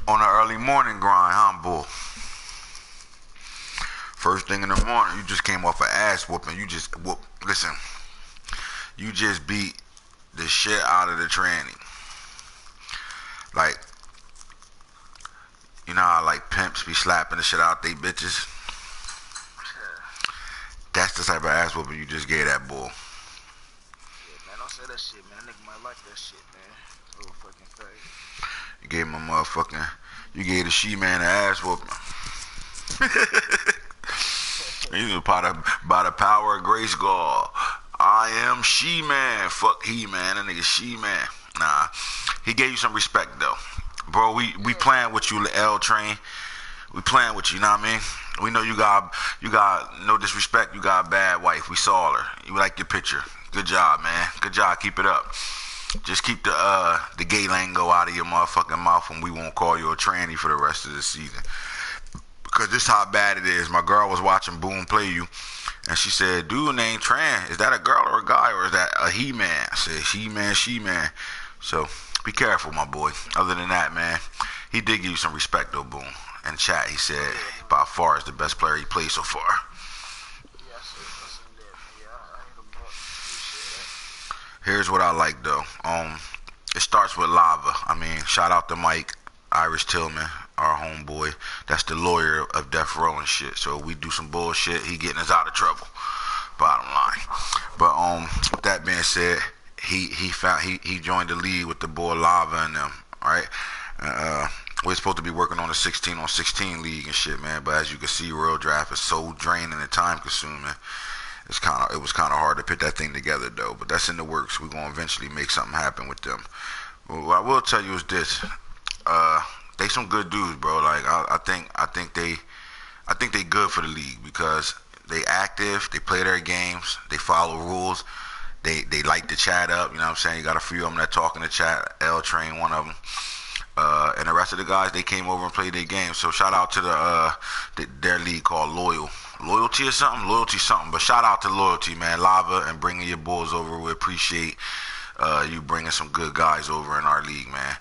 On the early morning grind, huh, bull? First thing in the morning, you just came off an ass whooping. You just whoop. Listen, you just beat the shit out of the tranny. Like, you know how like pimps be slapping the shit out they bitches. That's the type of ass whooping you just gave that bull. Yeah, man, don't say that shit, man. That nigga might like that shit, man. So fucking crazy. You gave him a motherfucking. You gave the she-man an ass whooping. You by the power of grace, God. I am she-man. Fuck he-man. That nigga she-man. Nah. He gave you some respect, though. Bro, we playing with you, L Train. We playing with you, you know what I mean? We know you got no disrespect. You got a bad wife. We saw her. You like your picture. Good job, man. Good job. Keep it up. Just keep the gay lingo out of your motherfucking mouth, and we won't call you a tranny for the rest of the season. Because this how bad it is. My girl was watching Boone play you, and she said, dude named Tran, is that a girl or a guy, or is that a he-man? I said, he-man, she-man. So, be careful, my boy. Other than that, man, he did give you some respect, though, Boone. In chat, he said, by far is the best player he played so far. Yeah, I seen that, man. Yeah, I hit him up. Appreciate that. Here's what I like, though. It starts with lava. I mean, shout out to Mike, Irish Tillman, our homeboy. That's the lawyer of death row and shit. So if we do some bullshit, he getting us out of trouble. Bottom line. But with that being said, he joined the league with the boy Lava and them, right? We're supposed to be working on a 16 on 16 league and shit, man. But as you can see, Real Draft is so draining and time consuming. It was kind of hard to put that thing together, though. But that's in the works. We're gonna eventually make something happen with them. But what I will tell you is this: they some good dudes, bro. Like I think they good for the league because they active, they play their games, they follow rules, they like to chat up. You know what I'm saying? You got a few of them that talk in the chat. L Train, one of them. And the rest of the guys, they came over and played their game. So shout out to their league called Loyalty or something. Loyalty something. But shout out to Loyalty, man. Lava and bringing your bulls over. We appreciate you bringing some good guys over in our league, man.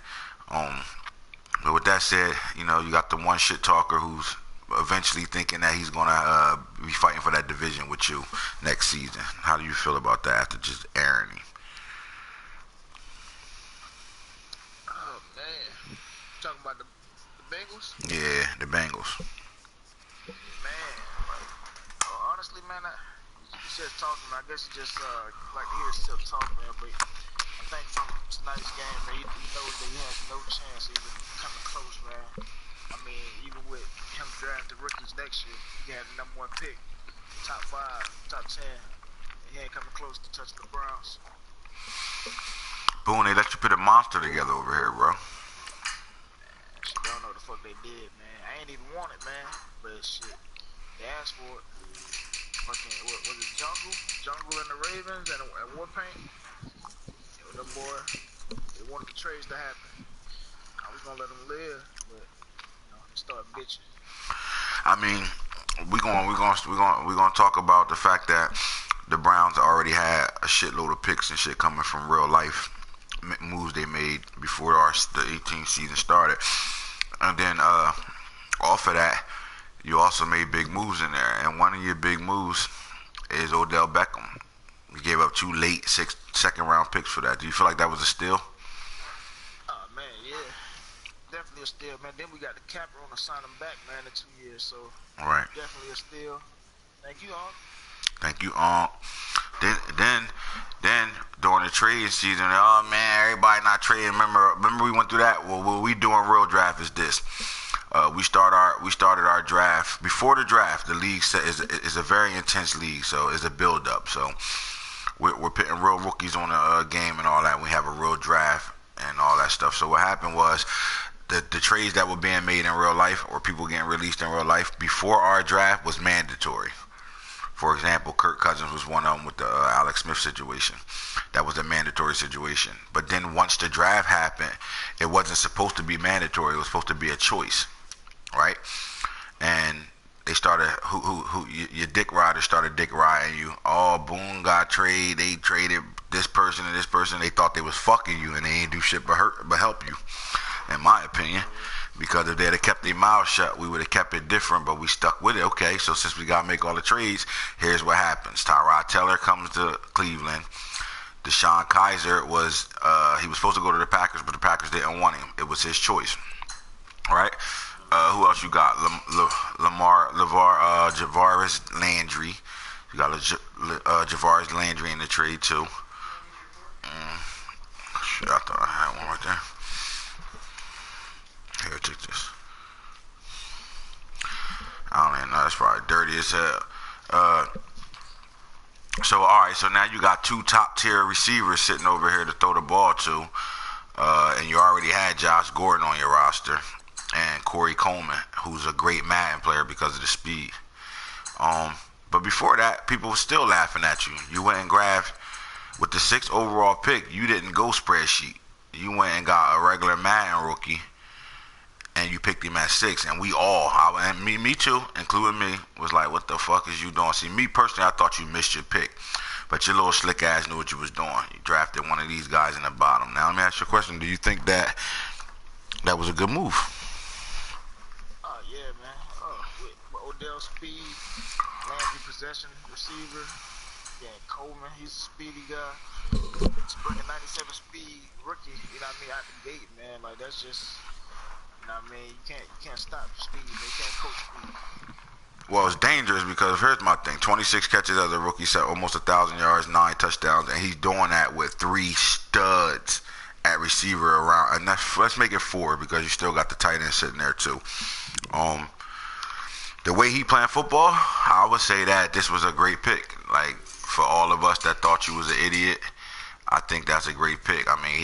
But with that said, you know, you got the one shit talker who's eventually thinking that he's gonna be fighting for that division with you next season. How do you feel about that after just airing him? Talking about the Bengals? Yeah, the Bengals. Man, honestly, man, it's just talking. I guess you just like to hear yourself talk, man. But I think from tonight's game, man, you know that he has no chance of even coming close, man. I mean, even with him drafting rookies next year, he had the #1 pick, top 5, top 10. He ain't coming close to touching the Browns. Boom, they let you put a monster together over here, bro. Shit, they don't know what the fuck they did, man. I ain't even want it, man. But shit, they asked for it. Fucking, what was it, Jungle and the Ravens and Warpaint? Them boy, they wanted the trades to happen. I was gonna let them live, but you know, they started bitching. I mean, we're gonna talk about the fact that the Browns already had a shitload of picks and shit coming from real life moves they made before the 18th season started, and then off of that, you also made big moves in there, and one of your big moves is Odell Beckham. You gave up 2 late second round picks for that. Do you feel like that was a steal? Man, yeah, definitely a steal, man. Then we got the cap on to sign him back, man, in 2 years, so Right. definitely a steal. Thank you, Unc. Thank you. Then during the trade season, oh man, everybody not trading. Remember we went through that. Well, what we doing real draft is this. We started our draft before the draft. The league is a very intense league, so it's a build up. So we're putting real rookies on the game and all that. We have a real draft and all that stuff. So what happened was the trades that were being made in real life or people getting released in real life before our draft was mandatory. For example, Kirk Cousins was one of them with the Alex Smith situation. That was a mandatory situation. But then once the draft happened, it wasn't supposed to be mandatory. It was supposed to be a choice, right? And they started, your dick riders started dick riding you. Oh, Boone got traded. They traded this person and this person. They thought they was fucking you, and they ain't do shit but help you, in my opinion. Because if they'd have kept their mouths shut, we would have kept it different, but we stuck with it. Okay, so since we got to make all the trades, here's what happens. Tyrod Taylor comes to Cleveland. Deshaun Kaiser was, he was supposed to go to the Packers, but the Packers didn't want him. It was his choice. All right? Who else you got? Javaris Landry. You got Javaris Landry in the trade, too. Shit, I thought I had one right there. Here, take this. I don't even know. That's probably dirty as hell. So, all right. So now you got two top-tier receivers sitting over here to throw the ball to. And you already had Josh Gordon on your roster. And Corey Coleman, who's a great Madden player because of the speed. But before that, people were still laughing at you. You went and grabbed, with the 6th overall pick, you didn't go spreadsheet. You went and got a regular Madden rookie. And you picked him at 6, and we all, and me too, including me, was like, what the fuck is you doing? See, me personally, I thought you missed your pick. But your little slick ass knew what you was doing. You drafted one of these guys in the bottom. Now, let me ask you a question. Do you think that was a good move? Yeah, man. With Odell's speed, Landry possession receiver, yeah, Coleman, he's a speedy guy. Bringing 97 speed rookie, you know what I mean, out the gate, man. Like, that's just... You know what I mean? You can't stop speed. You can't coach speed. Well, it's dangerous because here's my thing: 26 catches as a rookie, set almost 1,000 yards, 9 touchdowns, and he's doing that with 3 studs at receiver around. And let's make it 4 because you still got the tight end sitting there too. The way he playing football, I would say that this was a great pick. Like for all of us that thought you was an idiot, I think that's a great pick. I mean,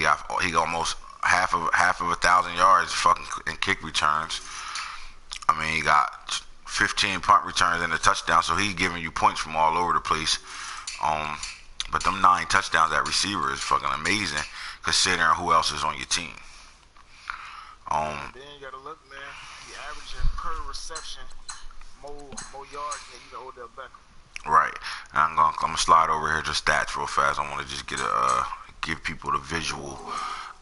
he almost half of 1,000 yards fucking in kick returns. I mean, he got 15 punt returns and a touchdown, so he's giving you points from all over the place. But them 9 touchdowns at receiver is fucking amazing, considering who else is on your team. Then you gotta look, man. He averaging per reception more yards than you know Odell Beckham. Right. And I'm gonna slide over here to stats real fast. I want to just give people the visual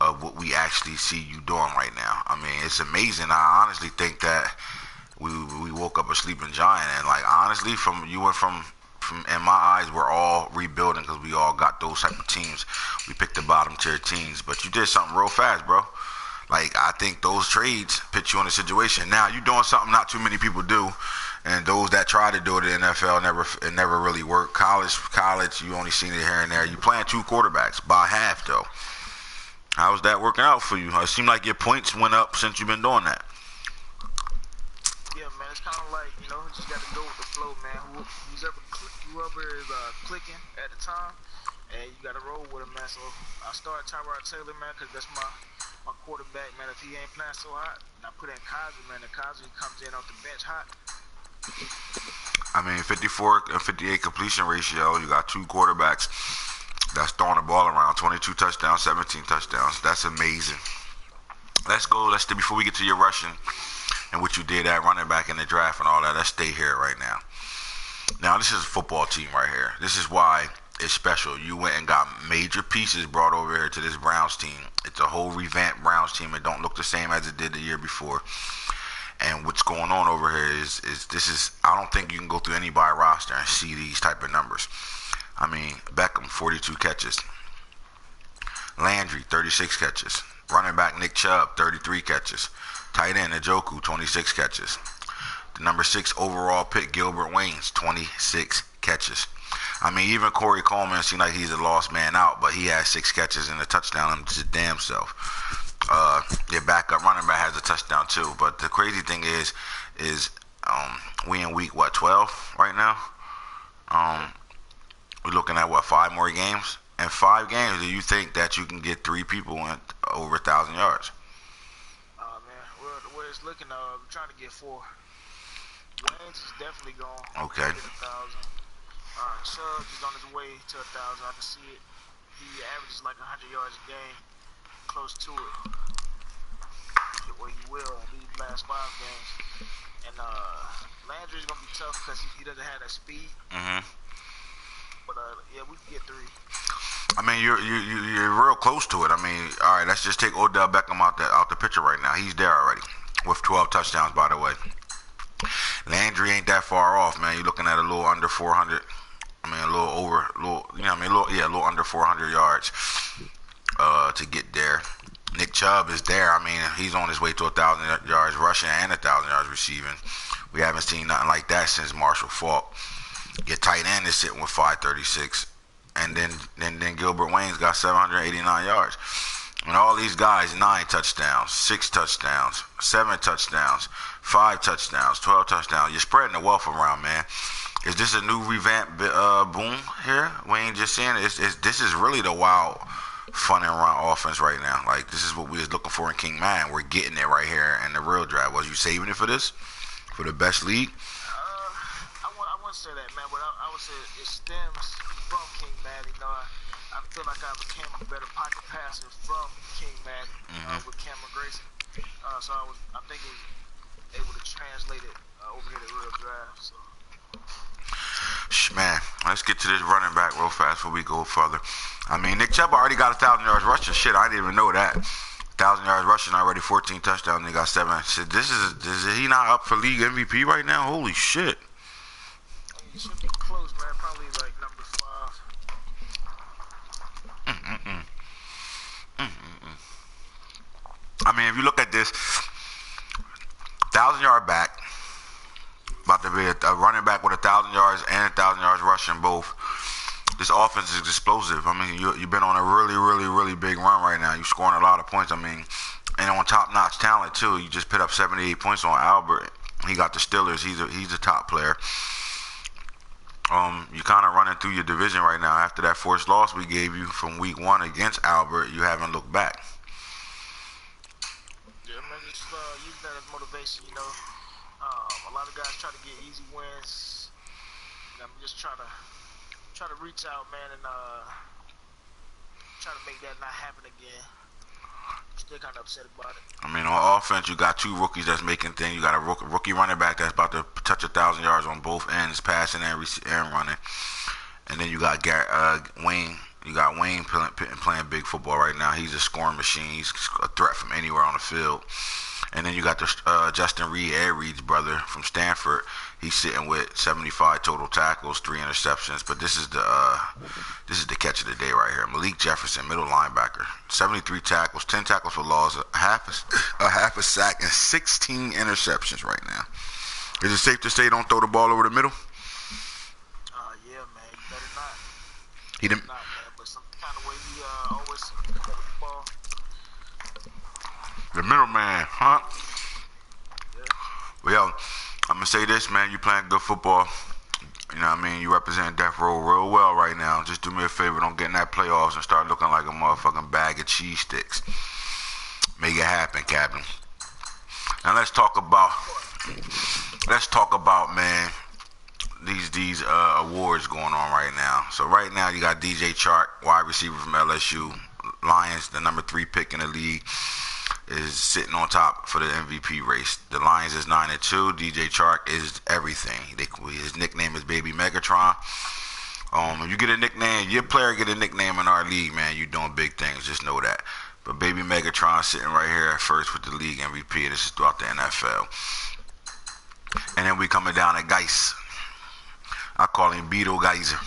of what we actually see you doing right now. I mean, it's amazing. I honestly think that we woke up a sleeping giant, and like honestly, you went from in my eyes, we're all rebuilding because we all got those type of teams. We picked the bottom tier teams, but you did something real fast, bro. Like I think those trades put you in a situation. Now you're doing something not too many people do, and those that try to do it in the NFL never really worked. College, you only seen it here and there. You playing 2 quarterbacks by half though. How's that working out for you? It seemed like your points went up since you've been doing that. Yeah, man, it's kind of like, you know, you just got to go with the flow, man. Whoever is clicking at the time, and you got to roll with him, man. So I started Tyrod Taylor, man, because that's my quarterback, man. If he ain't playing so hot, and I put in Kaiser, man, and Kaiser comes in off the bench hot. I mean, 54 and 58 completion ratio. You got 2 quarterbacks that's throwing the ball around. 22 touchdowns, 17 touchdowns. That's amazing. Let's go. Before we get to your rushing and what you did at running back in the draft and all that, let's stay here right now. Now, this is a football team right here. This is why it's special. You went and got major pieces brought over here to this Browns team. It's a whole revamped Browns team. It don't look the same as it did the year before. And what's going on over here is I don't think you can go through anybody's roster and see these type of numbers. I mean, Beckham, 42 catches. Landry, 36 catches. Running back Nick Chubb, 33 catches. Tight end Njoku, 26 catches. The number 6 overall pick, Gilbert Waynes, 26 catches. I mean, even Corey Coleman seemed like he's a lost man out, but he has 6 catches and a touchdown his damn self. Your backup running back has a touchdown too. But the crazy thing is we in week 12 right now. We're looking at 5 more games. In 5 games, do you think that you can get 3 people in over 1,000 yards? Man, well, the way it's looking, we're trying to get 4. Waynes is definitely gone. Okay. 1,000. Chubb is on his way to 1,000. I can see it. He averages like 100 yards a game, close to it. Get where he will in these last 5 games. And Landry's gonna be tough because he doesn't have that speed. Mm-hmm. But yeah, we can get 3. I mean, you're real close to it. I mean, all right, let's just take Odell Beckham out the picture right now. He's there already. with 12 touchdowns, by the way. Landry ain't that far off, man. You're looking at a little under 400. I mean, a little over, a little under 400 yards to get there. Nick Chubb is there. I mean, he's on his way to 1,000 yards rushing and 1,000 yards receiving. We haven't seen nothing like that since Marshall Faulk. Your tight end is sitting with 536, and then Gilbert Wayne's got 789 yards. And all these guys, 9 touchdowns, 6 touchdowns, 7 touchdowns, 5 touchdowns, 12 touchdowns. You're spreading the wealth around, man. Is this a new revamped boom here? We ain't just saying it. This is really the wild, fun and run offense right now. Like, this is what we was looking for in King Madden. We're getting it right here in the real draft. Was you saving it for this? For the best league? I wouldn't say that, man, but I would say it stems from King Madden. You know, I feel like I became a better pocket passer from King Madden with Cameron Grayson. So I think it was able to translate it over here to real draft. So. Man, let's get to this running back real fast before we go further. I mean, Nick Chubb already got 1,000 yards rushing. Shit, I didn't even know that. 1,000 yards rushing already, 14 touchdowns, and he got 7. Shit, is he not up for league MVP right now? Holy shit. He should be close, man. Probably like number 5. I mean, if you look at this, 1,000-yard back, about to be a running back with 1,000 yards and 1,000 yards rushing both. This offense is explosive. I mean, you've been on a really, really, really big run right now. You're scoring a lot of points. I mean, and on top-notch talent too. You just put up 78 points on Albert. He got the Steelers. He's a top player. You're kind of running through your division right now. After that forced loss we gave you from week 1 against Albert, you haven't looked back. Yeah, man, just use that as motivation. You know, a lot of guys try to get easy wins. And I'm just trying to reach out, man, and try to make that not happen again. I'm still kind of upset about it. I mean, on offense, you got 2 rookies that's making things. You got a rookie running back that's about to touch 1,000 yards on both ends, passing and running. And then you got Wayne. You got Wayne playing big football right now. He's a scoring machine. He's a threat from anywhere on the field. And then you got the Justin Reed, Ed Reed's brother from Stanford. He's sitting with 75 total tackles, 3 interceptions. But this is the catch of the day right here. Malik Jefferson, middle linebacker, 73 tackles, 10 tackles for loss, a half a sack, and 16 interceptions right now. Is it safe to say don't throw the ball over the middle? Yeah, man. You better not. He didn't. Not, man, but some kind of way he always come up with the ball. The middleman, huh? Yeah. Well, I'm going to say this, man. You playing good football. You know what I mean? You represent Death Row real well right now. Just do me a favor. Don't get in that playoffs and start looking like a motherfucking bag of cheese sticks. Make it happen, Captain. Now let's talk about, man, these awards going on right now. So right now you got DJ Chark, wide receiver from LSU. Lions, the number 3 pick in the league, is sitting on top for the MVP race. The Lions is 9-2. DJ Chark is everything. His nickname is Baby Megatron. If you get a nickname, your player get a nickname in our league, man, you doing big things. Just know that. But Baby Megatron sitting right here at first with the league MVP. This is throughout the NFL. And then we coming down to Geis. I call him Beetle Geyser.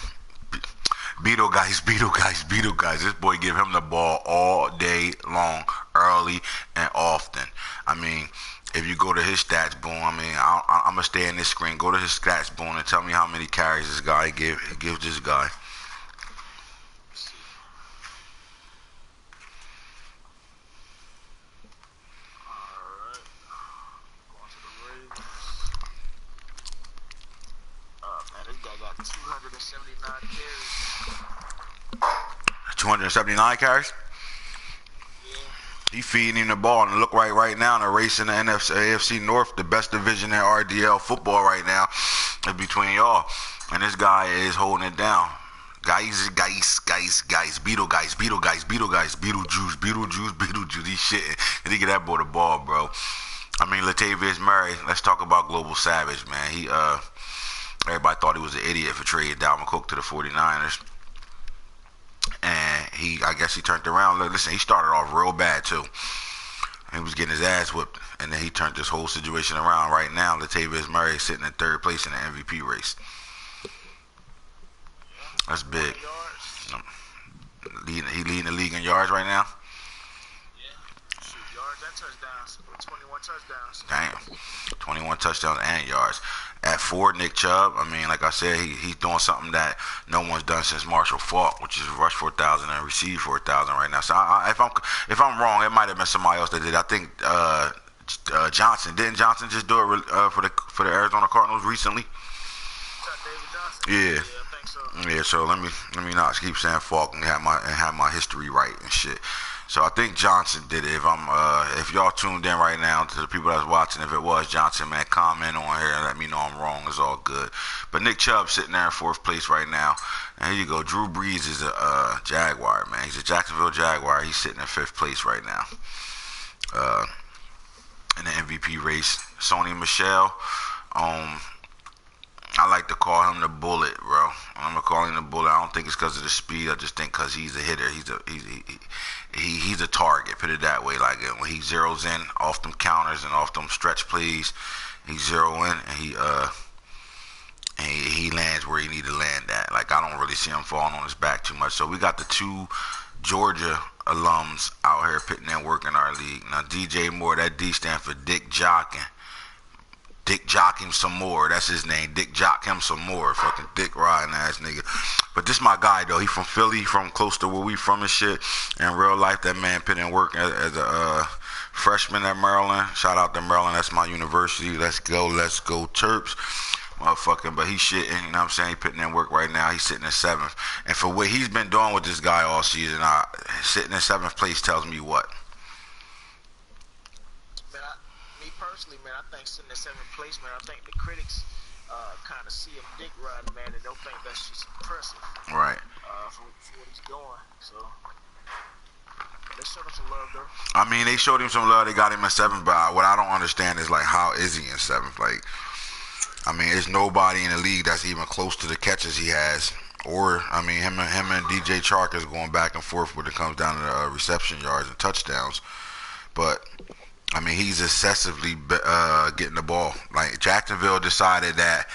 Beetle guys. This boy give him the ball all day long, early and often. I mean, if you go to his stats, boom. I mean, I'm gonna stay in this screen. Go to his stats, boom, and tell me how many carries this guy gives this guy. This guy got 279 carries. 279 carries? Yeah. He feeding him the ball, and look right now in the race in the AFC North, the best division in RDL football right now is between y'all, and this guy is holding it down. Guys, Beetlejuice, he's shitting. And he get that boy the ball, bro. I mean, Latavius Murray, let's talk about Global Savage, man. Everybody thought he was an idiot for trading Dalvin Cook to the 49ers. And I guess he turned around. Listen, he started off real bad, too. He was getting his ass whipped, and then he turned this whole situation around. Right now, Latavius Murray is sitting in third place in the MVP race. That's big. He leading the league in yards right now. Yeah. Shoot, yards and touchdowns. 21 touchdowns. Damn. 21 touchdowns and yards. At 4, Nick Chubb, I mean, like I said, he's doing something that no one's done since Marshall Faulk, which is rush for 1,000 and receive for 1,000 right now. So if I'm wrong, it might have been somebody else that did. I think Johnson. Didn't Johnson just do it for the Arizona Cardinals recently? David Johnson? Yeah. Yeah, I think so. Yeah, so let me not keep saying Falk and have my history right and shit. So I think Johnson did it. If y'all tuned in right now, to the people that's watching, if it was Johnson, man, comment on here and let me know I'm wrong. It's all good. But Nick Chubb sitting there in 4th place right now. And here you go. Drew Brees is a Jaguar, man. He's a Jacksonville Jaguar. He's sitting in 5th place right now. In the MVP race. Sony Michel, I like to call him the Bullet, bro. I'm gonna call him the Bullet. I don't think it's because of the speed. I just think because he's a hitter. He's a target. Put it that way. Like when he zeroes in off them counters and off them stretch plays, he zero in and he lands where he need to land at. Like I don't really see him falling on his back too much. So we got the 2 Georgia alums out here putting in work in our league. Now DJ Moore, that D stand for Dick Jockin. Dick Jock him some more. That's his name. Dick Jock him some more. Fucking dick riding ass nigga. But this my guy though. He from Philly, from close to where we from and shit. In real life, that man put in work as a freshman at Maryland. Shout out to Maryland. That's my university. Let's go Terps. Motherfucking, but he's shitting, you know what I'm saying? He putting in work right now. He's sitting in 7th. And for what he's been doing with this guy all season, sitting in 7th place tells me what? Personally, man, I think sitting in 7th place, man, I think the critics kind of see him dick riding, man, and don't think that's just impressive. Right. For what he's doing. So, they showed him some love, though. I mean, they showed him some love. They got him in 7th, but what I don't understand is, like, how is he in 7th? Like, I mean, there's nobody in the league that's even close to the catches he has. Or, I mean, him and DJ Chark is going back and forth when it comes down to the reception yards and touchdowns. But I mean, he's excessively getting the ball. Like Jacksonville decided that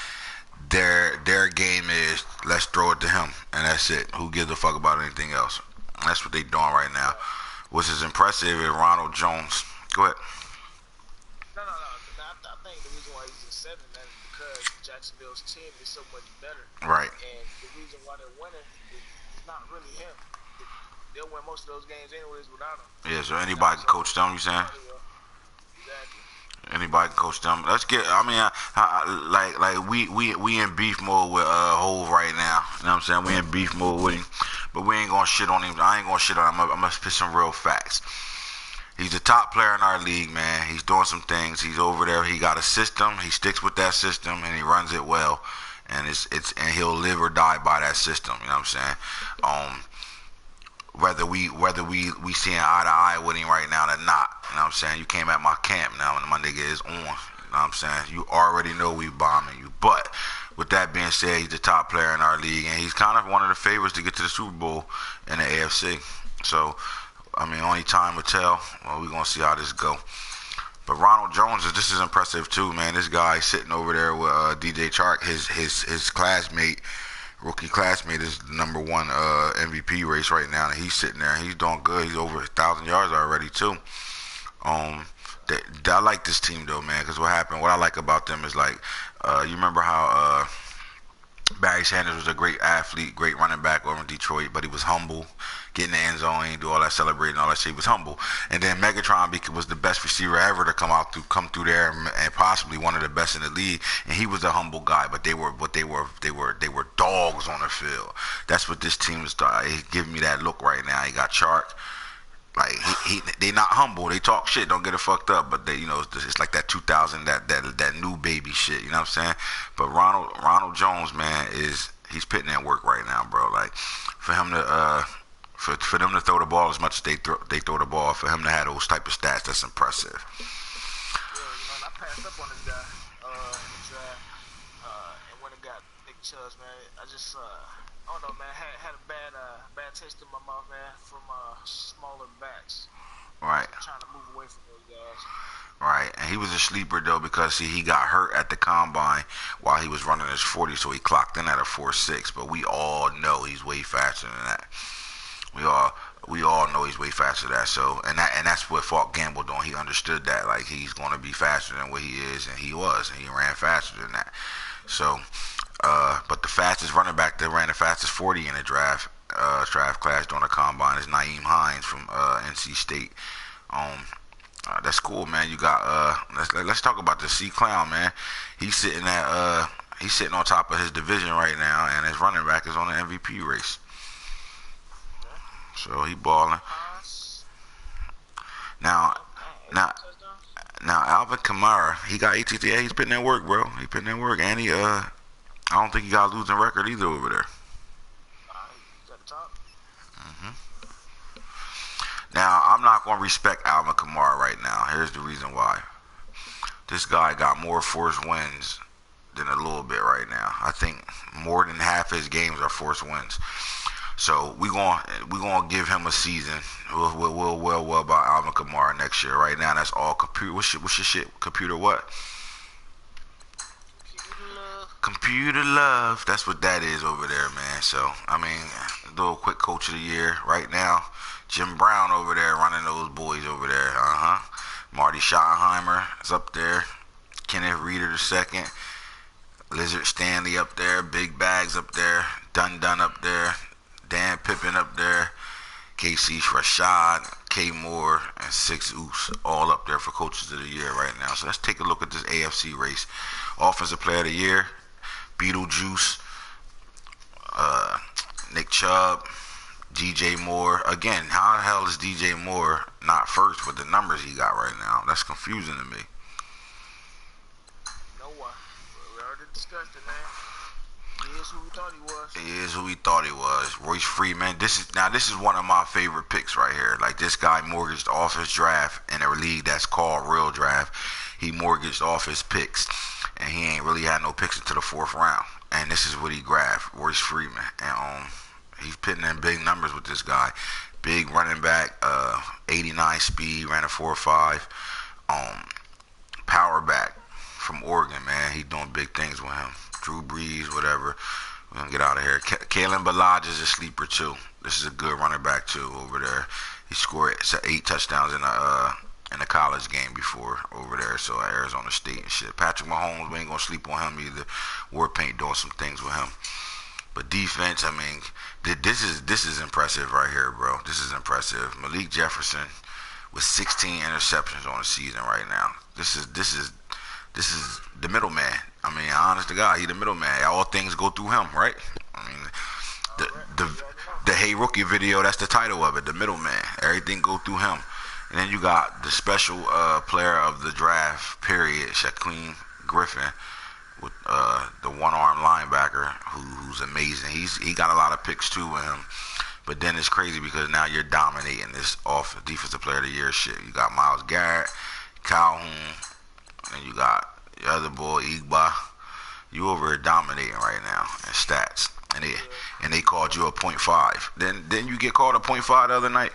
their game is let's throw it to him, and that's it. Who gives a fuck about anything else? And that's what they doing right now. Which is impressive is Ronald Jones. Go ahead. No. I think the reason why he's in 7th, man, is because Jacksonville's team is so much better. Right. And the reason why they're winning is not really him. They'll win most of those games anyways without him. Yeah. So anybody can coach them. You saying? Anybody can coach them. Let's get. I mean, we in beef mode with Hove right now. You know what I'm saying? We in beef mode with him, but we ain't gonna shit on him. I ain't gonna shit on him. I'm gonna spit some real facts. He's the top player in our league, man. He's doing some things. He's over there. He got a system. He sticks with that system and he runs it well. And and he'll live or die by that system. You know what I'm saying? Whether we seeing eye to eye with him right now or not. You know what I'm saying? You came at my camp now and my nigga is on. You know what I'm saying? You already know we bombing you. But with that being said, he's the top player in our league and he's kind of one of the favorites to get to the Super Bowl in the AFC. So, I mean, only time will tell. Well, we're going to see how this go. But Ronald Jones, this is impressive too, man. This guy sitting over there with DJ Chark, his classmate, rookie classmate is the number 1 MVP race right now, and he's sitting there. He's doing good. He's over 1,000 yards already too. I like this team though, man, because what I like about them is like, you remember how Barry Sanders was a great athlete, great running back over in Detroit, but he was humble, get in the end zone, he didn't do all that celebrating, all that shit. He was humble. And then Megatron was the best receiver ever to come through there, and possibly one of the best in the league. And he was a humble guy, but they were dogs on the field. That's what this team is. He's giving me that look right now. He got Chark. Like they not humble. They talk shit. Don't get it fucked up. But they, it's like that 2000, that new baby shit. You know what I'm saying? But Ronald Jones, man, he's putting in work right now, bro. Like for him to for them to throw the ball as much as they throw the ball, for him to have those type of stats, that's impressive. Yeah, and I passed up on this guy in the draft, and when it got Nick Chubb, man, I just I don't know, man. Had a bad taste in my mouth, man, from smaller backs. Right. I'm trying to move away from those guys. Right, and he was a sleeper though because see he got hurt at the combine while he was running his 40, so he clocked in at a 4.6. But we all know he's way faster than that. We all we all know he's way faster than that. So and that's what Falk gambled on. He understood that like he's going to be faster than what he is, and he was, and he ran faster than that. So, but the fastest running back that ran the fastest 40 in the draft class during the combine is Naeem Hines from NC State. That's cool, man. You got let's talk about the C Clown, man. He's sitting at he's sitting on top of his division right now, and his running back is on the MVP race. So he balling. Now, now, now Alvin Kamara, he got ATT. Yeah, he's putting in work, bro. He putting in work, and he I don't think he got a losing record either over there. He's at the top. Now, I'm not going to respect Alvin Kamara right now. Here's the reason why. This guy got more forced wins than a little bit right now. I think more than half his games are forced wins. So we gonna give him a season. We'll about Alvin Kamara next year. Right now, that's all computer. What's your shit? Computer what? Computer love. That's what that is over there, man. So I mean, little quick coach of the year right now. Jim Brown over there running those boys over there. Marty Schottenheimer is up there. Kenneth Reeder II. Lizard Stanley up there. Big Bags up there. Dun up there. Dan Pippen up there. KC Rashad, K Moore, and Six Oos all up there for coaches of the year right now. So let's take a look at this AFC race. Offensive player of the year, Beetlejuice, Nick Chubb, DJ Moore. Again, how the hell is DJ Moore not first with the numbers he got right now? That's confusing to me. No one. We already discussed it, man. He is who we thought he was. He is who we thought he was. Royce Freeman. This is one of my favorite picks right here. Like this guy mortgaged off his draft in a league that's called Real Draft. He mortgaged off his picks, and he ain't really had no picks until the 4th round. And this is what he grabbed, Royce Freeman. And he's putting in big numbers with this guy. Big running back, 89 speed, ran a 4.5. Power back from Oregon, man. He doing big things with him. Drew Brees, whatever. We're going to get out of here. Kalen Ballage is a sleeper, too. This is a good running back, too, over there. He scored 8 touchdowns in a college game before over there, so at Arizona State and shit. Patrick Mahomes, we ain't going to sleep on him either. Warpaint doing some things with him. But defense, I mean, this is impressive right here, bro. This is impressive. Malik Jefferson with 16 interceptions on the season right now. This is the middleman. I mean, honest to God, he the middleman. All things go through him, right? I mean, the Hey Rookie video, that's the title of it, the middleman. Everything go through him. And then you got the special player of the draft, period, Shaquem Griffin, with the one-arm linebacker who's amazing. He got a lot of picks too with him. But then it's crazy because now you're dominating this off defensive player of the year shit. You got Myles Garrett, Calhoun, and you got the other boy, Igba. You over here dominating right now in stats. And they called you a .5. Then you get called a .5 the other night?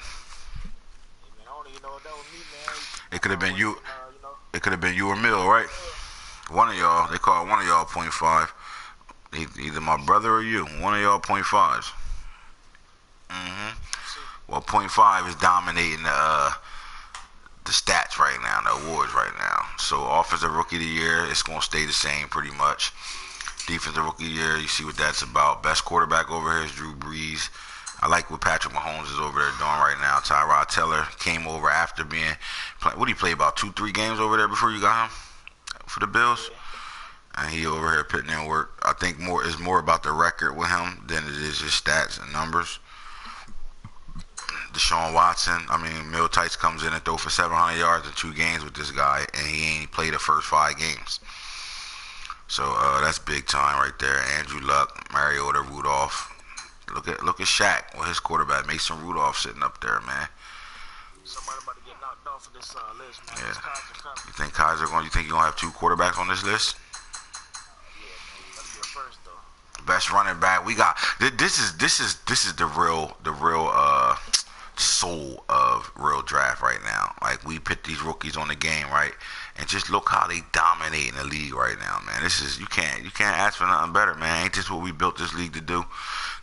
Man, I don't even know if that was me, man. It could have been you. It could have been you or Mill, right? One of y'all. They called one of y'all .5. Either my brother or you. One of y'all .5s. Well, .5 is dominating the stats right now, the awards right now. So offensive rookie of the year, it's going to stay the same pretty much. Defensive rookie of the year, you see what that's about. Best quarterback over here is Drew Brees. I like what Patrick Mahomes is over there doing right now. Tyrod Taylor came over after being, what did he play, about 2-3 games over there before you got him for the Bills? And he over here putting in work. I think it's more about the record with him than it is his stats and numbers. Deshaun Watson, I mean, Mill Tights comes in and throw for 700 yards in 2 games with this guy, and he ain't played the first 5 games. So that's big time right there. Andrew Luck, Mariota, Rudolph. Look at Shaq with his quarterback, Mason Rudolph, sitting up there, man. Somebody about to get knocked off of this list, man. Yeah. You You think you're gonna have 2 quarterbacks on this list? Yeah, man. You gotta be first though. Best running back we got. This is the real soul of real draft right now. Like, we put these rookies on the game, right? And just look how they dominate in the league right now, man. This is, you can't ask for nothing better, man. Ain't this what we built this league to do?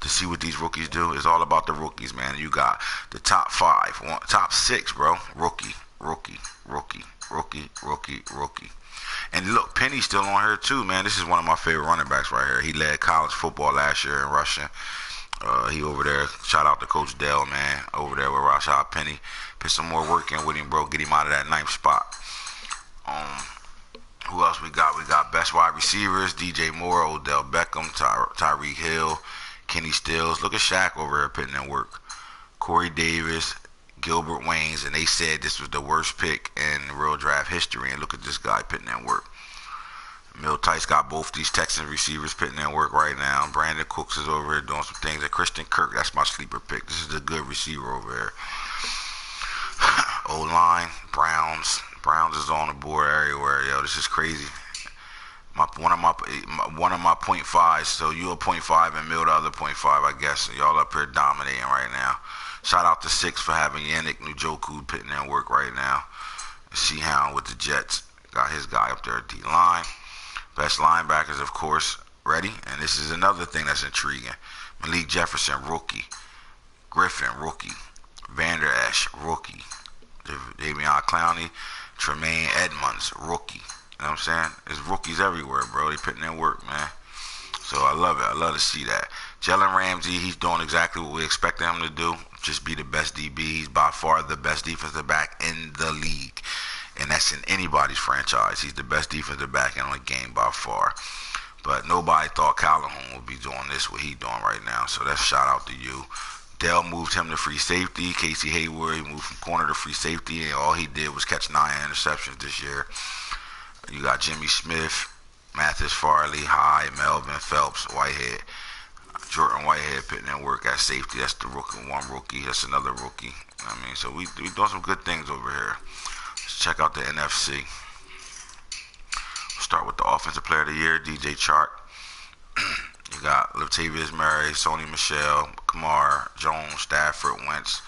To see what these rookies do? It's all about the rookies, man. You got the top five, top six, bro. Rookie, rookie, rookie, rookie, rookie, rookie. And look, Penny's still on here too, man. This is one of my favorite running backs right here. He led college football last year in rushing. He over there. Shout out to Coach Dell, man. Over there with Rashad Penny. Put some more work in with him, bro. Get him out of that ninth spot. Who else we got? We got best wide receivers: DJ Moore, Odell Beckham, Tyreek Hill, Kenny Stills. Look at Shaq over here putting in work. Corey Davis, Gilbert Waynes, and they said this was the worst pick in real draft history. And look at this guy putting in work. Mill Tice got both these Texans receivers putting in work right now. Brandon Cooks is over here doing some things. And Christian Kirk, that's my sleeper pick. This is a good receiver over here. O-line, Browns. Browns is on the board everywhere. Yo, this is crazy. One of my .5s. So you a .5 and Mill the other .5, I guess. So y'all up here dominating right now. Shout out to Six for having Yannick Njoku putting in work right now. Seahound with the Jets. Got his guy up there at D-line. Best linebackers, of course, ready. And this is another thing that's intriguing. Malik Jefferson, rookie. Griffin, rookie. Vander Esch, rookie. Davion Clowney, Tremaine Edmonds, rookie. You know what I'm saying? There's rookies everywhere, bro. They putting in work, man. So I love it. I love to see that. Jalen Ramsey, he's doing exactly what we expected him to do. Just be the best DB. He's by far the best defensive back in the league. And that's in anybody's franchise. He's the best defensive back in the game by far. But nobody thought Calhoun would be doing this, what he's doing right now. So that's shout out to you. Dell moved him to free safety. Casey Hayward, he moved from corner to free safety, and all he did was catch 9 interceptions this year. You got Jimmy Smith, Mathis Farley, Hyde, Melvin Phelps, Whitehead. Jordan Whitehead putting in work at safety. That's the rookie, one rookie. That's another rookie. I mean, so we doing some good things over here. Let's check out the NFC. We'll start with the Offensive Player of the Year, DJ Chark. You got Latavius Murray, Sony Michel, Kamar, Jones, Stafford, Wentz,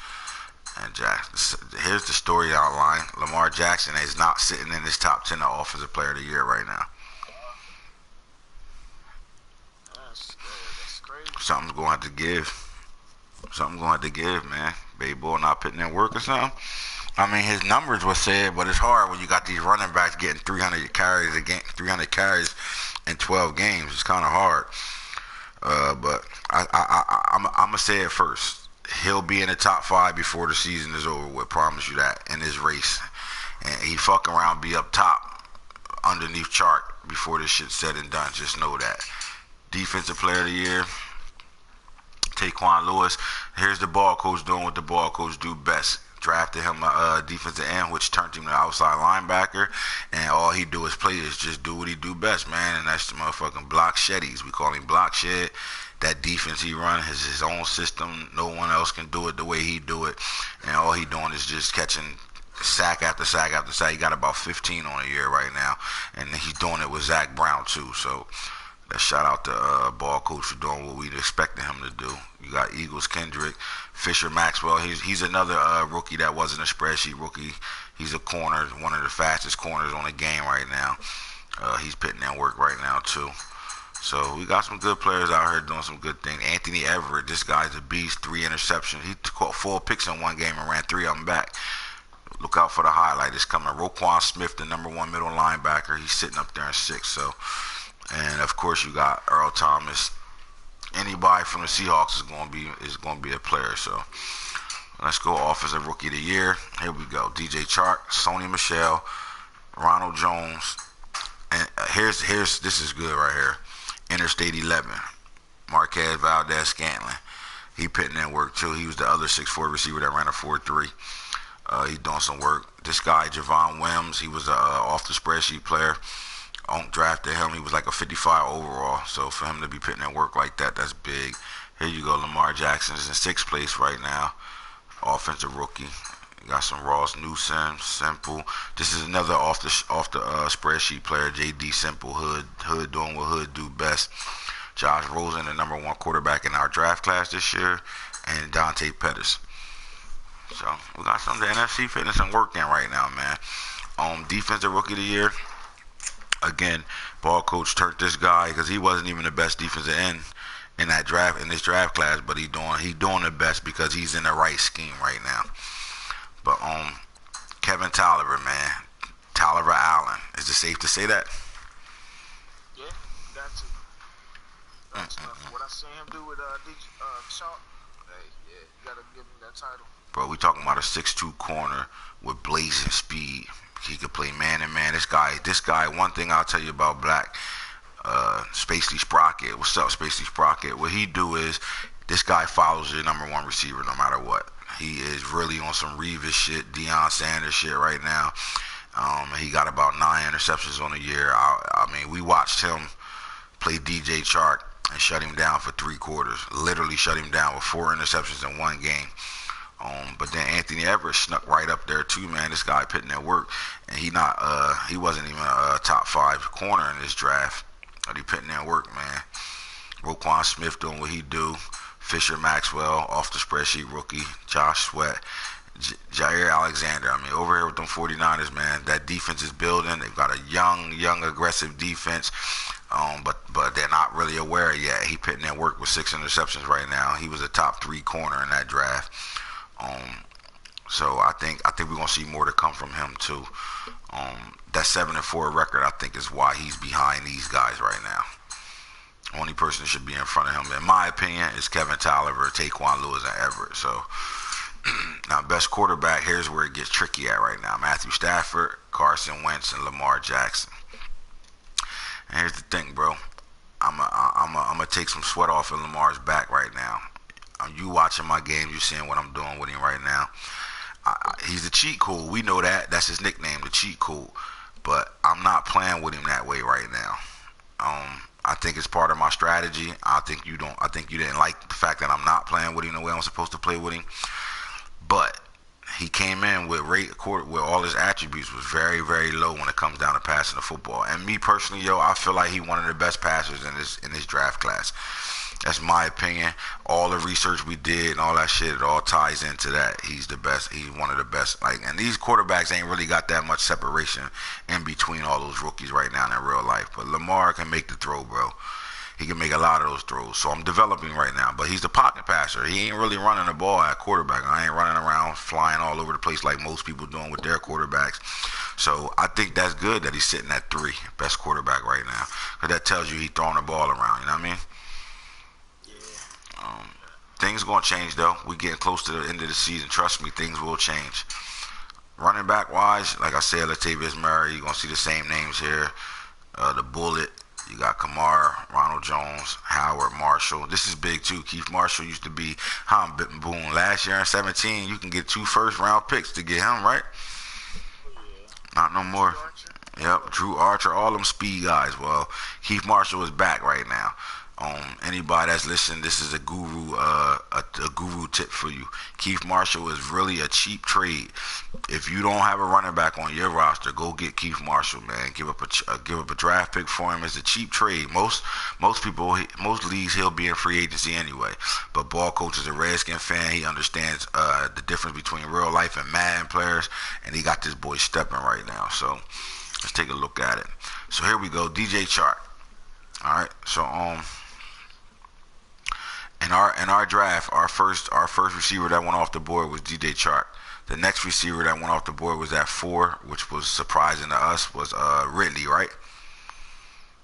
and Jackson. Here's the story outline. Lamar Jackson is not sitting in this top 10 of Offensive Player of the Year right now. That's crazy. Something's going to have to give. Something's going to have to give, man. Baby boy not putting in work or something. I mean, his numbers were said, but it's hard when you got these running backs getting 300 carries a game, 300 carries in 12 games. It's kind of hard. But I'm going to say it first. He'll be in the top 5 before the season is over with. Promise you that, in this race. And he fucking around be up top underneath Chark before this shit's said and done. Just know that. Defensive Player of the Year, Taquan Lewis. Here's the ball coach doing what the ball coach do best. Drafted him a defensive end, which turned him to outside linebacker, and all he do is play is just do what he do best, man, and that's the motherfucking block sheddies. We call him block shed. That defense he run has his own system. No one else can do it the way he do it, and all he doing is just catching sack after sack after sack. He got about 15 on a year right now, and he's doing it with Zach Brown too. So that shout out to ball coach for doing what we'd expected him to do. You got Eagles Kendrick, Fisher Maxwell. He's another rookie that wasn't a spreadsheet rookie. He's a corner, one of the fastest corners on the game right now. He's putting in work right now too. So we got some good players out here doing some good things. Anthony Everett, this guy's a beast. 3 interceptions. He caught 4 picks in one game and ran 3 of them back. Look out for the highlight. It's coming. Roquan Smith, the number 1 middle linebacker. He's sitting up there in 6. So, and of course you got Earl Thomas. Anybody from the Seahawks is going to be a player. So let's go Offensive Rookie of the Year. Here we go. DJ Chark, Sony Michel, Ronald Jones, and here's this is good right here. Interstate 11, Marquez Valdez-Scantling. He putting in work too. He was the other 6'4" receiver that ran a 4.3. He's doing some work. This guy Javon Wims, he was a off the spreadsheet player. Drafted him. He was like a 55 overall. So for him to be putting in work like that, that's big. Here you go. Lamar Jackson is in 6th place right now. Offensive rookie. You got some Ross Newsom, Simple. This is another off the spreadsheet player. J.D. Simple, Hood doing what Hood do best. Josh Rosen, the number 1 quarterback in our draft class this year, and Dante Pettis. So we got some of the NFC fitting some work in right now, man. Defensive rookie of the year. Again, ball coach turned this guy because he wasn't even the best defensive end in that draft in this draft class, but he doing the best because he's in the right scheme right now. But Kevin Tolliver, man, Tolliver Allen. Is it safe to say that? Yeah, got to. What I seen him do with Chalk, hey, yeah, you gotta give him that title. Bro, we talking about a 6'2" corner with blazing speed. He could play man and man. This guy. One thing I'll tell you about Black, Spacely Sprocket. What's up, Spacely Sprocket? What he do is this guy follows your number one receiver no matter what. He is really on some Revis shit, Deion Sanders shit right now. He got about 9 interceptions on the year. I mean, we watched him play DJ Chark and shut him down for 3 quarters. Literally shut him down with 4 interceptions in one game. But then Anthony Everett snuck right up there too, man. This guy putting in work, and he wasn't even a top 5 corner in this draft. But he putting in work, man. Roquan Smith doing what he do. Fisher Maxwell off the spreadsheet rookie. Josh Sweat. Jair Alexander. I mean, over here with them 49ers, man, that defense is building. They've got a young, aggressive defense. But they're not really aware yet. He putting in work with 6 interceptions right now. He was a top 3 corner in that draft. So I think we're gonna see more to come from him too. That 7-4 record, I think, is why he's behind these guys right now. Only person that should be in front of him, in my opinion, is Kevin Tolliver, Taquan Lewis, and Everett. So now, best quarterback, here's where it gets tricky at right now: Matthew Stafford, Carson Wentz, and Lamar Jackson. And here's the thing, bro. I'm gonna take some sweat off of Lamar's back right now. You watching my games, you seeing what I'm doing with him right now. He's the cheat code. We know that. That's his nickname, the cheat code. But I'm not playing with him that way right now. I think it's part of my strategy. I think you didn't like the fact that I'm not playing with him the way I'm supposed to play with him. But he came in with all his attributes was very, very low when it comes down to passing the football. And me personally, I feel like he's one of the best passers in this draft class. That's my opinion. All the research we did and all that shit, it all ties into that. He's the best. He's one of the best. And these quarterbacks ain't really got that much separation in between all those rookies right now in real life. But Lamar can make the throw, bro. He can make a lot of those throws. So I'm developing right now. But he's the pocket passer. He ain't really running the ball at quarterback. I ain't running around flying all over the place like most people doing with their quarterbacks. So I think that's good that he's sitting at 3, best quarterback right now. Because that tells you he's throwing the ball around. You know what I mean? Things gonna change though. We getting close to the end of the season. Trust me, things will change. Running back wise, like I said, Latavius Murray. You're gonna see the same names here. The Bullet. You got Kamara, Ronald Jones, Howard, Marshall. This is big too. Keith Marshall used to be boom. Last year in 17, you can get 2 first-round picks to get him, right? Not no more. Yep, Drew Archer, all them speed guys. Well, Keith Marshall is back right now. Anybody that's listening, this is a guru tip for you. Keith Marshall is really a cheap trade. If you don't have a running back on your roster, go get Keith Marshall, man. Give up a draft pick for him. It's a cheap trade. Most leagues he'll be in free agency anyway. But ball coach is a Redskin fan. He understands the difference between real life and Madden players, and he got this boy stepping right now. So let's take a look at it. So here we go, DJ Chark. All right, so in our draft, our first receiver that went off the board was DJ Chark. The next receiver that went off the board was at 4, which was surprising to us, was Ridley, right?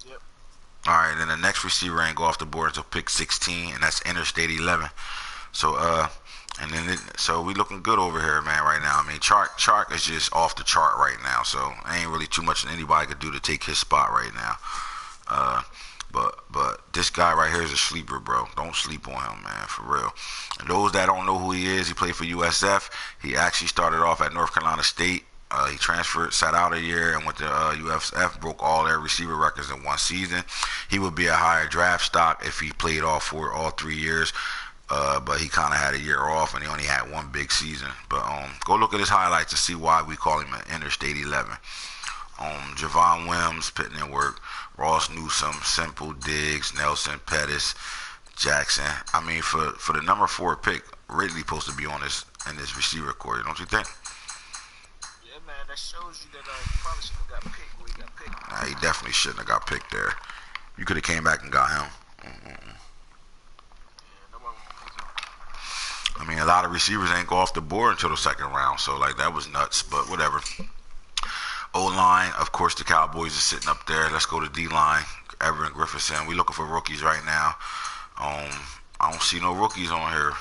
Yep. All right, then the next receiver ain't go off the board until pick 16, and that's Interstate 11. So so we looking good over here, man, right now. I mean, Chark is just off the chart right now, so ain't really too much anybody could do to take his spot right now. But this guy right here is a sleeper, bro. Don't sleep on him, man, for real. And those that don't know who he is, he played for USF. He actually started off at North Carolina State. He transferred, sat out a year, and went to USF, broke all their receiver records in one season. He would be a higher draft stock if he played all 3 years. But he kind of had a year off, and he only had 1 big season. But go look at his highlights and see why we call him an Interstate 11. Javon Wims putting in work. Ross Newsome, Simple, Diggs, Nelson, Pettis, Jackson. I mean, for the number 4 pick, Ridley supposed to be on in this receiver core, don't you think? Yeah, man, that shows you that he probably shouldn't have got picked where he got picked. Nah, he definitely shouldn't have got picked there. You could have came back and got him. Yeah, nobody want to pick him. I mean, a lot of receivers ain't go off the board until the second round, so like that was nuts. But whatever. O-line, of course, the Cowboys are sitting up there. Let's go to D-line. Everett Griffithson. We looking for rookies right now. I don't see no rookies on here.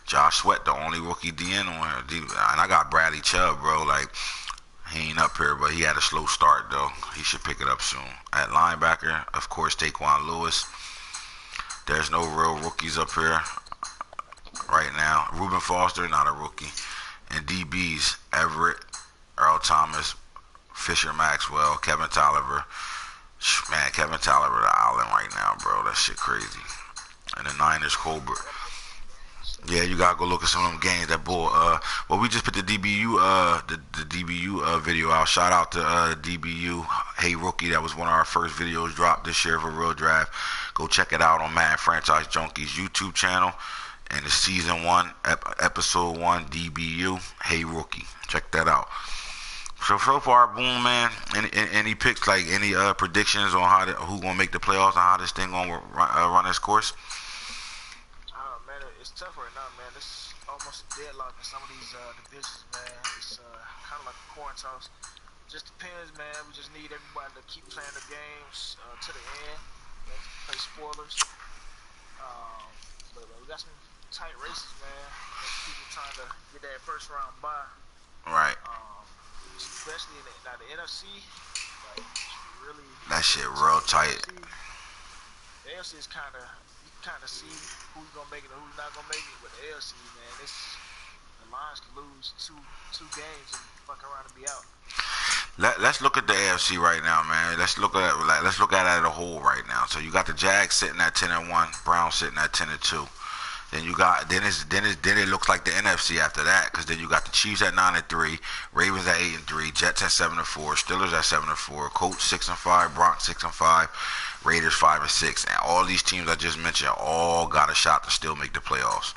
Josh Sweat, the only rookie DN on here. And I got Bradley Chubb, bro. Like, he ain't up here, but he had a slow start, though. He should pick it up soon. At linebacker, of course, Taquan Lewis. There's no real rookies up here right now. Reuben Foster, not a rookie. And DBs, Everett, Earl Thomas, Fisher Maxwell, Kevin Tolliver. Man, Kevin Tolliver the island right now, bro. That shit crazy. And the Niners, Colbert. Yeah, you gotta go look at some of them games. That bull. Well, we just put the DBU, the DBU video out. Shout out to DBU. Hey Rookie, that was one of our first videos dropped this year for Real Draft. Go check it out on Madden Franchise Junkies YouTube channel. And the season 1, episode 1, DBU. Hey Rookie, check that out. So far, boom, man. Any picks, like any predictions on who gonna make the playoffs and how this thing gonna run its course? Man, it's tough right now, man. It's almost a deadlock in some of these divisions, man. It's kind of like a coin toss. Just depends, man. We just need everybody to keep playing the games to the end. Play spoilers. But we got some tight races, man. People trying to get that first round bye. Right. Especially in the NFC, like really. That shit real tight. The AFC is kind of, you kind of see who's gonna make it and who's not gonna make it. But the AFC, man, the Lions can lose two games and fuck around and be out. Let's look at the AFC right now, man. Let's look at it as a whole right now. So you got the Jags sitting at 10-1, Browns sitting at 10-2. Then you got then it looks like the NFC after that, because then you got the Chiefs at 9-3, Ravens at 8-3, Jets at 7-4, Steelers at 7-4, Colts 6-5, Broncos 6-5, Raiders 5-6, and all these teams I just mentioned all got a shot to still make the playoffs.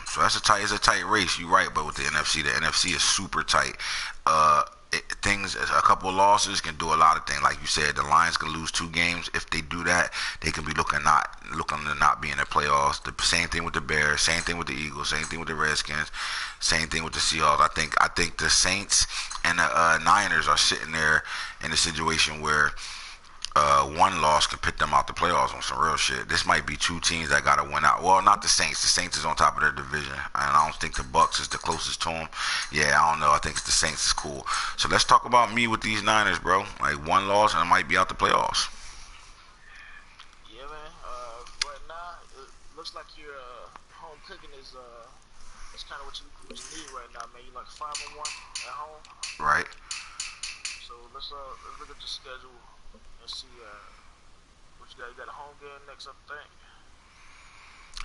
So it's a tight race. You're right, but with the NFC is super tight. A couple of losses can do a lot of things. Like you said, the Lions can lose 2 games. If they do that, they can be looking to not be in the playoffs. The same thing with the Bears, same thing with the Eagles, same thing with the Redskins, same thing with the Seahawks. I think the Saints and the Niners are sitting there in a situation where one loss can pick them out the playoffs on some real shit. This might be 2 teams that gotta win out. Well, not the Saints. The Saints is on top of their division, and I don't think the Bucks is the closest to them. Yeah, I don't know. I think the Saints is cool. So let's talk about me with these Niners, bro. Like, one loss and I might be out the playoffs. Yeah, man. Right now, it looks like your home cooking is kind of what you need right now, man. You like 5-1 at home. Right. So let's look at the schedule. Let's see what you got. You got a home game next, I think.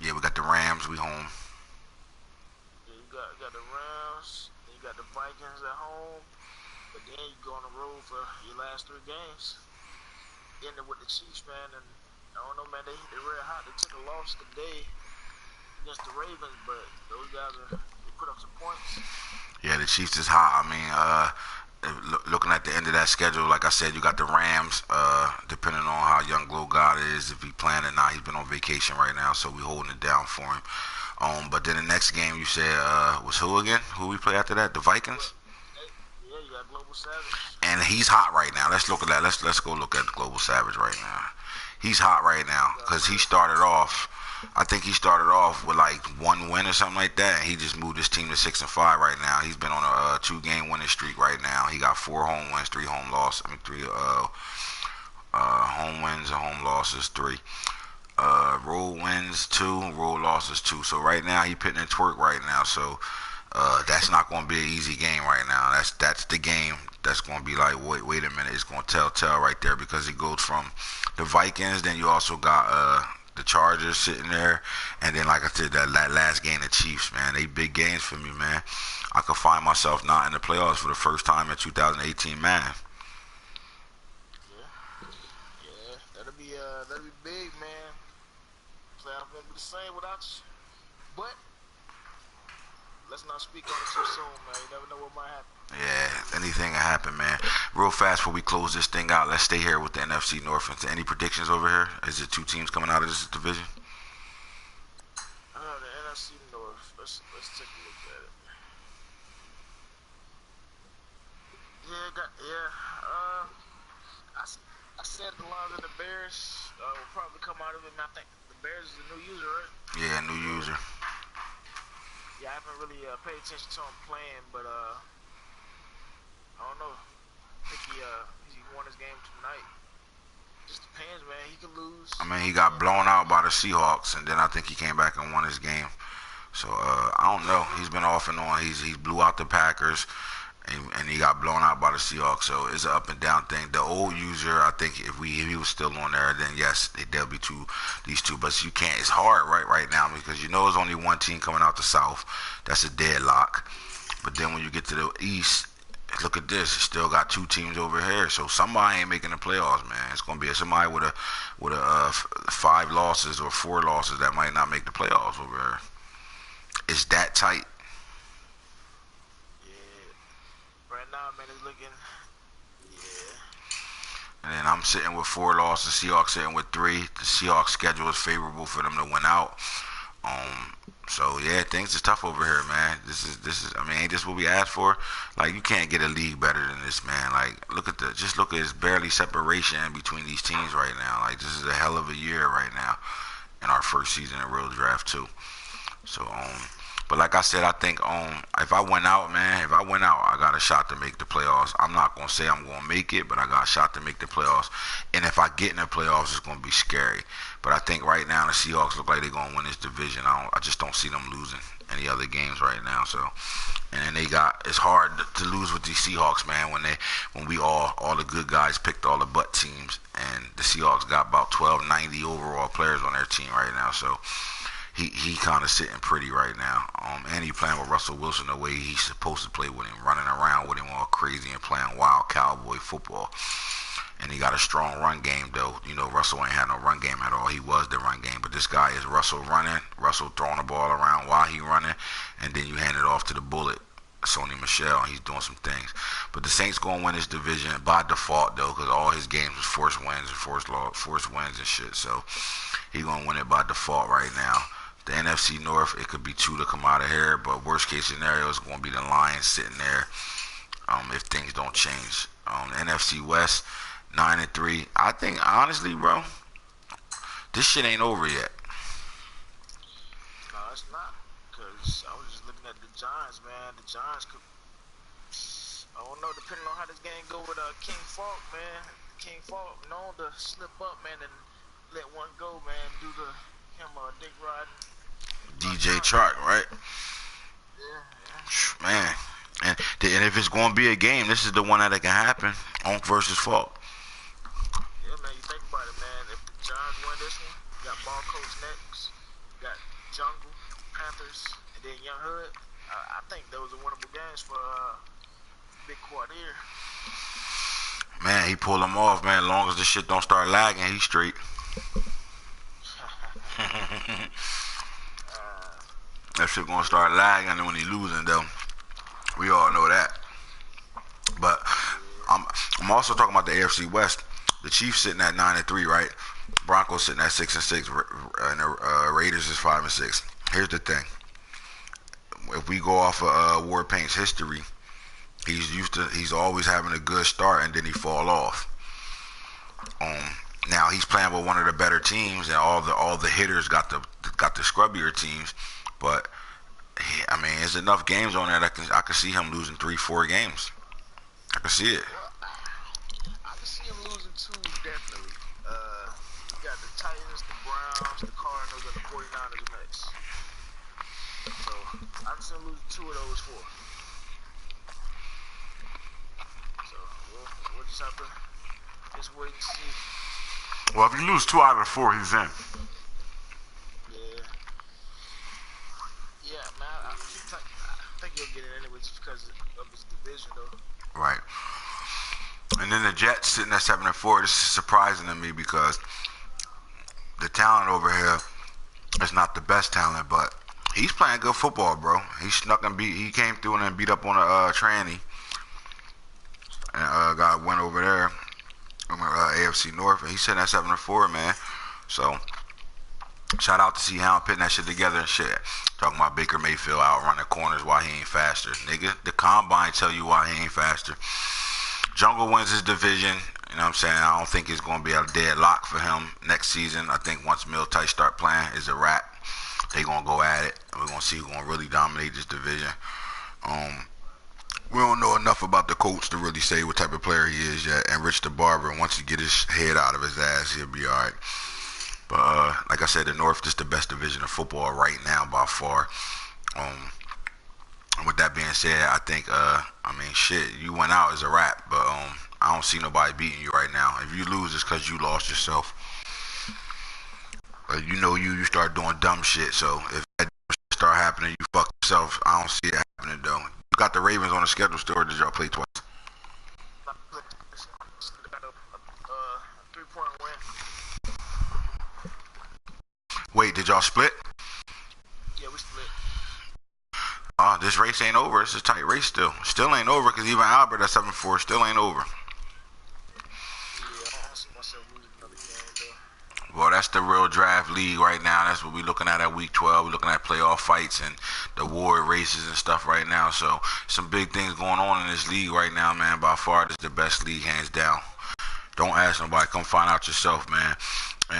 Yeah, we got the Rams. We home. Yeah, you got the Rams. Then you got the Vikings at home. But then you go on the road for your last 3 games. Ending with the Chiefs, man. And I don't know, man. They real hot. They took a loss today against the Ravens, but those guys they put up some points. Yeah, the Chiefs is hot. I mean, looking at the end of that schedule, like I said, you got the Rams. Depending on how young Glow God is, if he playing or not, he's been on vacation right now, so we holding it down for him. But then the next game you said was who again? Who we play after that? The Vikings. Yeah, you got Global Savage. And he's hot right now. Let's look at that. Let's go look at Global Savage right now. He's hot right now because he started off. I think he started off with like 1 win or something like that. And he just moved his team to 6-5 right now. He's been on a 2-game winning streak right now. He got 4 home wins, 3 home losses. 3 home wins and home losses, 3. Road wins 2, road losses 2. So right now he pitting in twerk right now. So that's not going to be an easy game right now. That's the game that's going to be like, wait a minute. It's going to tell right there, because it goes from the Vikings. Then you also got the Chargers sitting there, and then like I said, that last game, the Chiefs, man. They big games for me, man. I could find myself not in the playoffs for the first time in 2018, man. Yeah, that'll be big, man. Playoff won't be the same without you. But let's not speak on it too soon, man. You never know what might happen. Yeah, anything can happen, man. Real fast before we close this thing out, let's stay here with the NFC North. Any predictions over here? Is it 2 teams coming out of this division? The NFC North. Let's take a look at it. I said the Lions and the Bears will probably come out of it. And I think the Bears is a new user, right? Yeah, new user. Yeah, I haven't really paid attention to him playing, but I don't know. I think he won his game tonight. Just depends, man. He could lose. I mean, he got blown out by the Seahawks, and then I think he came back and won his game. So I don't know. He's been off and on. He blew out the Packers, and he got blown out by the Seahawks. So it's an up and down thing. The old user, I think, if he was still on there, then yes, there'll be these two. But you can't. It's hard right now because you know there's only one team coming out the South. That's a deadlock. But then when you get to the East, look at this. You still got 2 teams over here. So somebody ain't making the playoffs, man. It's gonna be somebody with a 5 losses or 4 losses that might not make the playoffs over here. It's that tight. Right now, man, it's looking, And then I'm sitting with 4 losses. Seahawks sitting with 3. The Seahawks schedule is favorable for them to win out. So yeah, things is tough over here, man. This is. I mean, ain't this what we asked for? Like, you can't get a league better than this, man. Like, look at it's barely separation between these teams right now. Like, this is a hell of a year right now in our first season in Real Draft 2. So but like I said, I think if I went out, I got a shot to make the playoffs. I'm not gonna say I'm gonna make it, but I got a shot to make the playoffs. And if I get in the playoffs, it's gonna be scary. But I think right now the Seahawks look like they're gonna win this division. I just don't see them losing any other games right now. So, and then it's hard to lose with these Seahawks, man. When we all the good guys picked all the butt teams, and the Seahawks got about 1,290 overall players on their team right now. So. He kind of sitting pretty right now. And he playing with Russell Wilson the way he's supposed to play with him, running around with him all crazy and playing wild cowboy football. And he got a strong run game, though. You know, Russell ain't had no run game at all. He was the run game. But this guy is Russell running, Russell throwing the ball around while he running, and then you hand it off to the bullet, Sony Michel, and he's doing some things. But the Saints going to win this division by default, though, because all his games was forced wins and shit. So he going to win it by default right now. The NFC North, it could be 2 to come out of here, but worst case scenario is going to be the Lions sitting there if things don't change. The NFC West, 9-3. I think, honestly, bro, this shit ain't over yet. No, it's not, because I was just looking at the Giants, man. The Giants could, I don't know, depending on how this game go with King Falk, man. King Falk known to slip up, man, and let one go, man, do the dick riding. DJ Chark, right? Yeah. Man. And if it's going to be a game, this is the one that it can happen. Onk versus Falk. Yeah, man, you think about it, man. If the Giants win this one, you got Ball Coach next, you got Jungle, Panthers, and then Young Hood. I think those are winnable games for Big Quad here. Man, he pulled them off, man. As long as the shit don't start lagging, he's straight. That shit gonna start lagging, and when he losing, though, we all know that. But I'm also talking about the AFC West. The Chiefs sitting at 9-3, right? Broncos sitting at 6-6, and the Raiders is 5-6. Here's the thing: if we go off of War Paint's history, he's always having a good start, and then he fall off. Now he's playing with one of the better teams, and all the hitters got the scrubbier teams. But I mean, there's enough games on there that I can see him losing 3-4 games. I can see it. I can see him losing 2, definitely. You got the Titans, the Browns, the Cardinals, and the 49ers next. So I can see him losing 2 of those 4. So we'll just have to wait and see. Well, if you lose 2 out of the 4, he's in. Yeah, man. I think he'll get it anyway just because of his division, though. Right. And then the Jets sitting at 7-4. This is surprising to me because the talent over here is not the best talent, but He's playing good football, bro. He came through and then beat up on a tranny, and went over there on AFC North, and he's sitting at 7-4, man. So shout out to C Hound putting that shit together and shit. Talking about Baker Mayfield out running corners while he ain't faster, nigga. The combine tell you why he ain't faster. Jungle wins his division. You know what I'm saying? I don't think it's going to be a deadlock for him next season. I think once Mill Tight start playing, it's a wrap. They going to go at it. We're going to see who's going to really dominate this division. We don't know enough about the coach to really say what type of player he is yet. And Rich the Barber, once he get his head out of his ass, he'll be all right. But like I said, the North is the best division of football right now by far. With that being said, I think, shit, you went out as a wrap. But I don't see nobody beating you right now. If you lose, it's because you lost yourself. You start doing dumb shit. So if that start happening, you fuck yourself. I don't see it happening, though. You got the Ravens on the schedule still, or did y'all play twice? Got a 3-point win. Wait, did y'all split? Yeah, we split. This race ain't over. It's a tight race still. Still ain't over because even Albert at 7-4 still ain't over. Yeah, I don't see myself losing another game, though. Well, that's the real draft league right now. That's what we're looking at week 12. We're looking at playoff fights and the award races and stuff right now. So some big things going on in this league right now, man. By far, this is the best league, hands down. Don't ask nobody. Come find out yourself, man.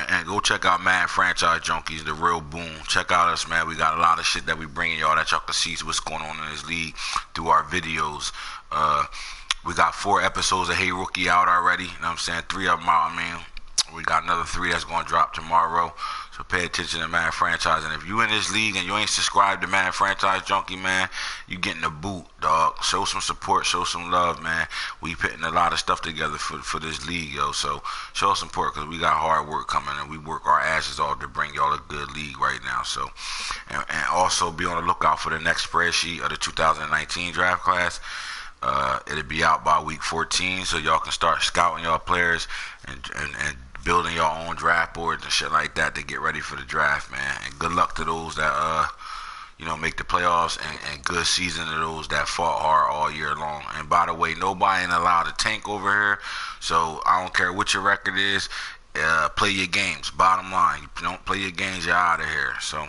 And go check out Madden Franchise Junkies, the real boom. Check out us, man. We got a lot of shit that we bringing y'all that y'all can see what's going on in this league through our videos. We got 4 episodes of Hey Rookie out already. You know what I'm saying? 3 of them out. We got another 3 that's going to drop tomorrow. So pay attention to Madden Franchise. And if you in this league and you ain't subscribed to Madden Franchise Junkie, man, you getting the boot, dog. Show some support, show some love, man. We putting a lot of stuff together for this league, yo. So show some support because we got hard work coming and we work our asses off to bring y'all a good league right now. So, and also be on the lookout for the next spreadsheet of the 2019 draft class. It'll be out by week 14, so y'all can start scouting y'all players and building your own draft boards and shit like that to get ready for the draft, man. And good luck to those that make the playoffs, and good season to those that fought hard all year long. And by the way, nobody ain't allowed to tank over here, so I don't care what your record is. Play your games. Bottom line, you don't play your games, you're out of here. So,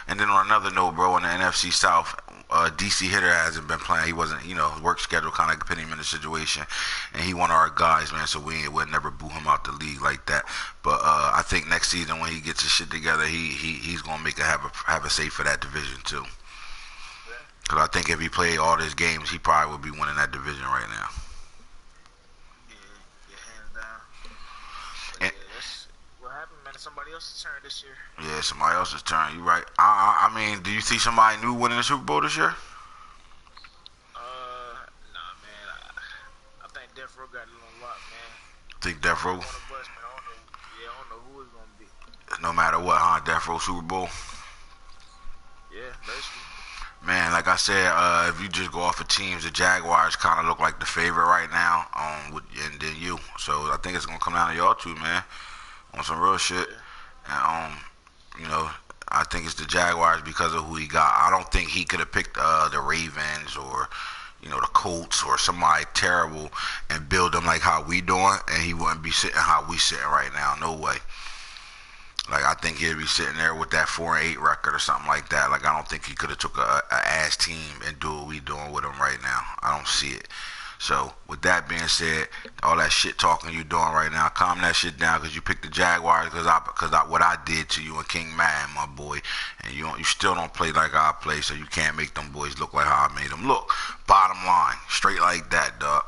and then on another note, bro, in the NFC South, DC Hitter hasn't been playing. He wasn't, work schedule kind of put him in the situation, and he one of our guys, man. So we'll never boo him out the league like that. But I think next season when he gets his shit together, he's gonna have a say for that division too. Because I think if he played all his games, he probably would be winning that division right now. Yeah, hands down. And, That's what happened, man. It's somebody else's turn this year. Yeah, somebody else's turn. You right. Do you see somebody new winning the Super Bowl this year? Nah, man. I think Death Row got it on lock, man. Think Death Row? One of us, man. I don't know who it's gonna be. No matter what, huh? Death Row Super Bowl. Yeah, basically. Man, like I said, if you just go off of teams, the Jaguars kind of look like the favorite right now, and then you. So I think it's gonna come down to y'all two, man, on some real shit. Yeah. And I think it's the Jaguars because of who he got. I don't think he could have picked the Ravens or the Colts or somebody terrible and build them like how we doing, and he wouldn't be sitting how we sitting right now. No way. Like, I think he'd be sitting there with that 4-8 record or something like that. Like, I don't think he could have took a ass team and do what we doing with him right now. I don't see it. So, with that being said, all that shit talking you doing right now, calm that shit down because you picked the Jaguars because what I did to you and King Madden, my boy, and you still don't play like I play, so you can't make them boys look like how I made them look. Bottom line, straight like that, dog.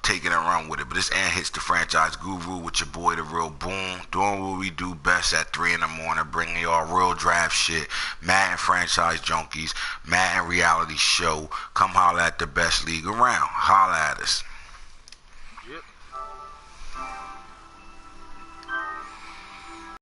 Take it and run with it. But this Anthits, the franchise guru, with your boy, the real boom, doing what we do best at 3 in the morning, bringing y'all real draft shit, Madden Franchise Junkies, Madden Reality Show. Come holla at the best league around. Holla at us.